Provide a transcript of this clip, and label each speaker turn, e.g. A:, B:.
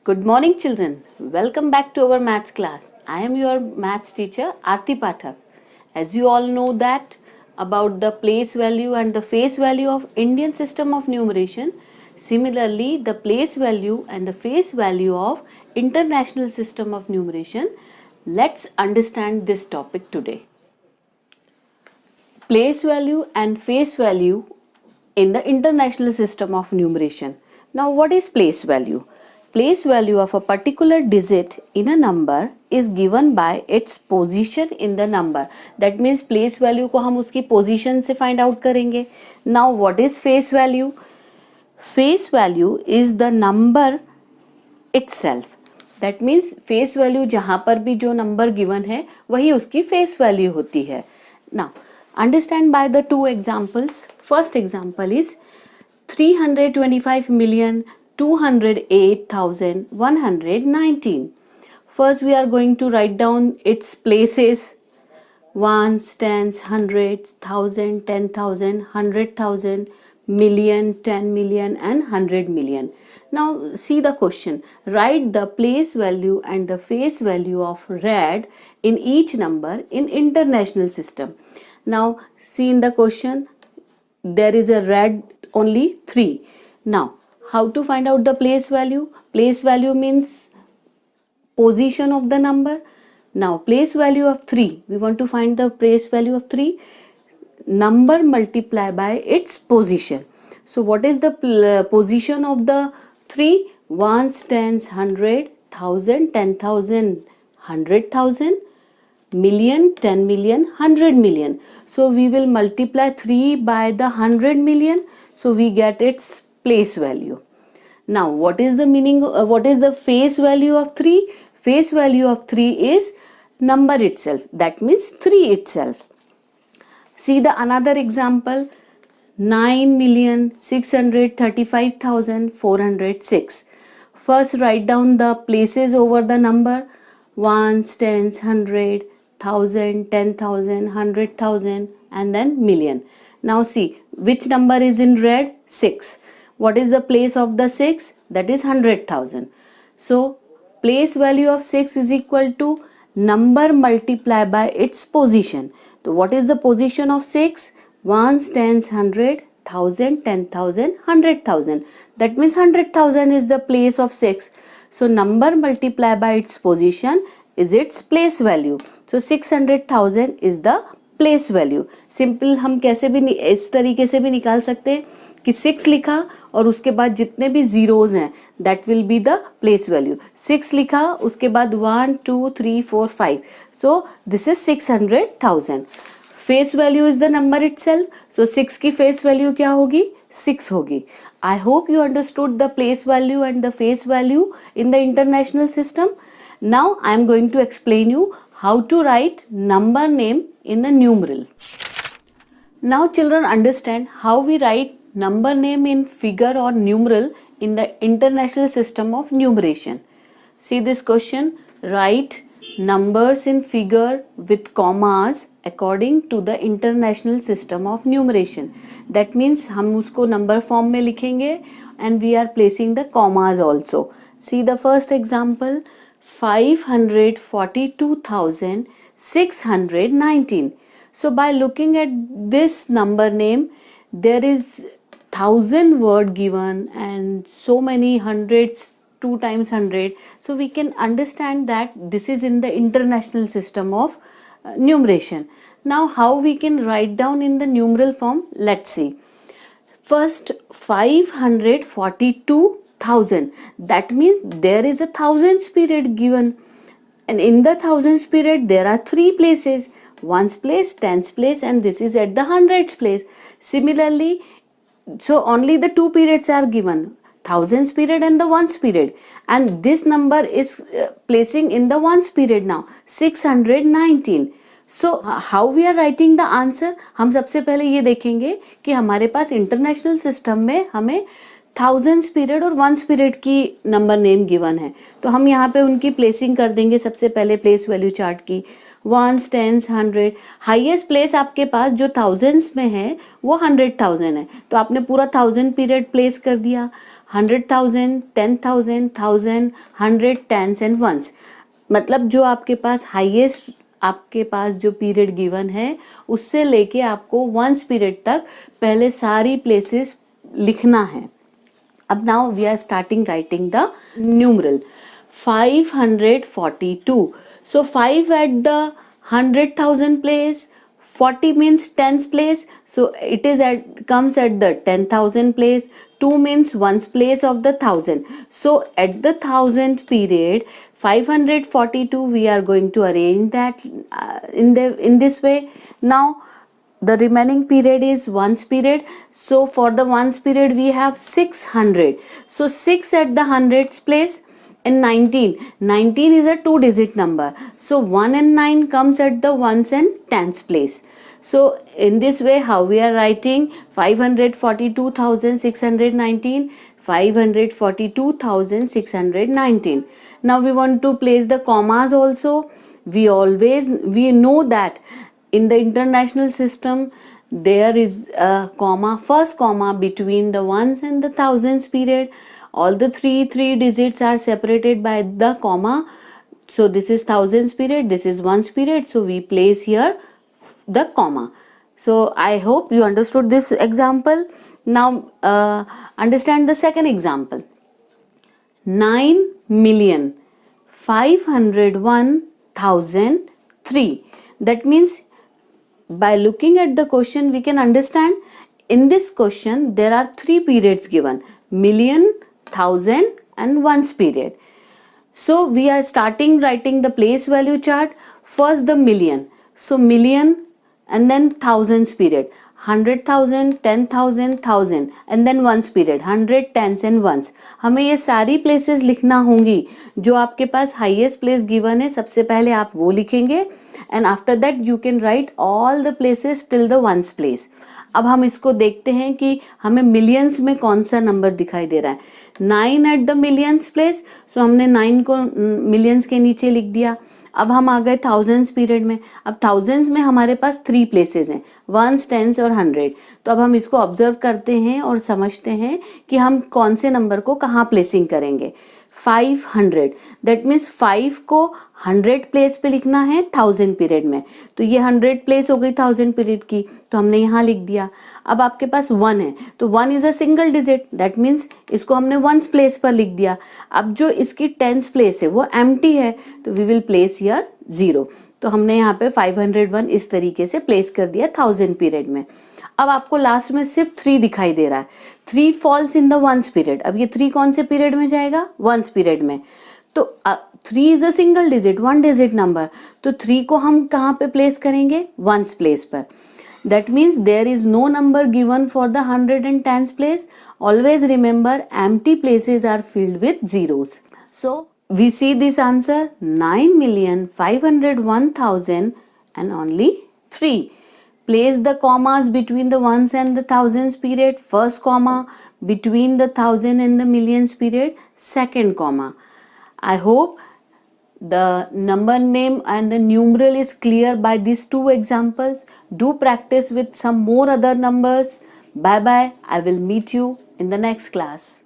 A: Good morning, children. Welcome back to our maths class. I am your maths teacher, Aarti Pathak. As you all know that about the place value and the face value of Indian system of numeration, similarly, the place value and the face value of international system of numeration, let's understand this topic today. Place value and face value in the international system of numeration. Now, what is place value? Place value of a particular digit in a number is given by its position in the number. That means place value को हम उसकी position से find out करेंगे. Now, what is face value? Face value is the number itself. That means face value जहाँ पर भी जो number given है वही उसकी face value होती है. Now, understand by the two examples. First example is 325,208,119. First we are going to write down its places: ones, tens, hundreds, thousand, 10,000, 100,000, million, 10 million and 100 million. Now see the question. Write the place value and the face value of red in each number in international system. Now see in the question, there is a red only 3. Now how to find out the place value? Place value means position of the number. Now place value of 3, we want to find the place value of 3, number multiply by its position. So what is the position of the 3? Ones, tens, 100, 1000, 10,000, 100,000, million, 10 million, 100 million. So we will multiply 3 by the 100 million. So we get its place value. Now what is the meaning, what is the face value of 3? Face value of 3 is number itself. That means 3 itself. See the another example, 9,635,406. First write down the places over the number: ones, tens, 100, 1000, 10,000, 100,000 and then million. Now see which number is in red? 6. What is the place of the 6? That is 100,000. So place value of 6 is equal to number multiplied by its position. So what is the position of 6? Ones, tens, 100, 1000, 10,000, 100,000. That means 100,000 is the place of 6. So number multiplied by its position is its place value. So 600,000 is the place value. Simple हम कैसे भी इस तरीके से भी निकाल सकते हैं कि 6 लिखा और उसके बाद जितने भी zeros हैं that will be the place value. 6 लिखा उसके बाद 1, 2, 3, 4, 5. So this is 600,000. Face value is the number itself. So 6 की face value क्या होगी? 6 होगी. I hope you understood the place value and the face value in the international system. Now I am going to explain you how to write number name in the numeral. Now children, understand how we write number name in figure or numeral in the international system of numeration. See this question, write numbers in figure with commas according to the international system of numeration. That means हम उसको number form में लिखेंगे and we are placing the commas also. See the first example, 542,619. So by looking at this number name, there is 1000 word given and so many hundreds, 2 times 100. So we can understand that this is in the international system of numeration. Now how we can write down in the numeral form? Let's see. First 542,000. That means there is a thousands period given. And in the thousands period there are 3 places. Ones place, tens place and this is at the hundreds place. Similarly, so only the 2 periods are given, thousands period and the ones period, and this number is placing in the ones period now, 619. So how we are writing the answer? हम सबसे पहले ये देखेंगे कि हमारे पास international system में हमें thousands period और वंस पीरियड की नंबर नेम गिवन है, तो हम यहाँ पे उनकी प्लेसिंग कर देंगे सबसे पहले प्लेस वैल्यू चार्ट की. Ones, tens, 100. हाईएस्ट प्लेस आपके पास जो थाउजेंड्स में है वो 100,000 है, तो आपने पूरा 1000 पीरियड प्लेस कर दिया. 100,000, 10,000, 1,000, 100, tens and ones. मतलब जो आपके पास हाईएस्ट आपके पास जो पीरियड गिवन है उससे लेके आपको वंस पीरियड तक पहले सारी प्लेसेस लिखना है. अब now we are starting writing the numeral 542. So 5 at the 100,000 place, 40 means tens place, so it is comes at the 10,000 place. 2 means ones place of the 1,000. So at the 1,000th period 542 we are going to arrange that in this way. Now the remaining period is ones period, so for the ones period we have 600. So 6 at the hundreds place and 19 is a two digit number, so 1 and 9 comes at the ones and tens place. So in this way how we are writing 542,619, 542,619. Now we want to place the commas also. We know that in the international system there is a comma, first comma between the ones and the thousands period. All the three digits are separated by the comma. So this is thousands period, this is ones period, so we place here the comma. So I hope you understood this example. Now understand the second example. 9,501,003. That means by looking at the question we can understand in this question there are three periods given: million, thousand and ones period. So we are starting writing the place value chart. First the million, so million and then thousands period, 100,000, 10,000, 1,000 and then ones period, 100, tens and ones. हमें ये सारी places लिखना होंगी. जो आपके पास highest place given है सबसे पहले आप वो लिखेंगे and after that you can write all the places till the ones place. अब हम इसको देखते हैं कि हमें millions में कौन सा नंबर दिखाई दे रहा है. 9 at the millions place, so हमने 9 को millions के नीचे लिख दिया. अब हम आ गए thousands पीरियड में. अब thousands में हमारे पास 3 प्लेसेस हैं, ones, tens और 100. तो अब हम इसको ऑब्जर्व करते हैं और समझते हैं कि हम कौन से नंबर को कहाँ प्लेसिंग करेंगे. 500, दैट मीन्स 5 को 100 प्लेस पे लिखना है 1000 पीरियड में. तो ये 100 प्लेस हो गई 1000 पीरियड की, तो हमने यहाँ लिख दिया. अब आपके पास 1 है, तो 1 is a single digit, that means इसको हमने वंस प्लेस पर लिख दिया. अब जो इसकी टेंस प्लेस है वो एम्प्टी है, तो वी विल प्लेस हियर 0. तो हमने यहाँ पे 501 इस तरीके से प्लेस कर दिया 1000 पीरियड में. अब आपको लास्ट में सिर्फ 3 दिखाई दे रहा है. 3 falls in the ones period. अब ये 3 कौन से पीरियड में जाएगा? वंस पीरियड में. तो 3 is a single digit, one digit number, तो 3 को हम कहाँ पे प्लेस करेंगे? वंस प्लेस पर. That means there is no number given for the 100 and tens place. Always remember empty places are filled with zeros. So we see this answer 9,501,000 and only 3. Place the commas between the ones and the thousands period. First comma between the thousand and the millions period. Second comma. I hope the number name and the numeral is clear by these 2 examples. Do practice with some more other numbers. Bye bye. I will meet you in the next class.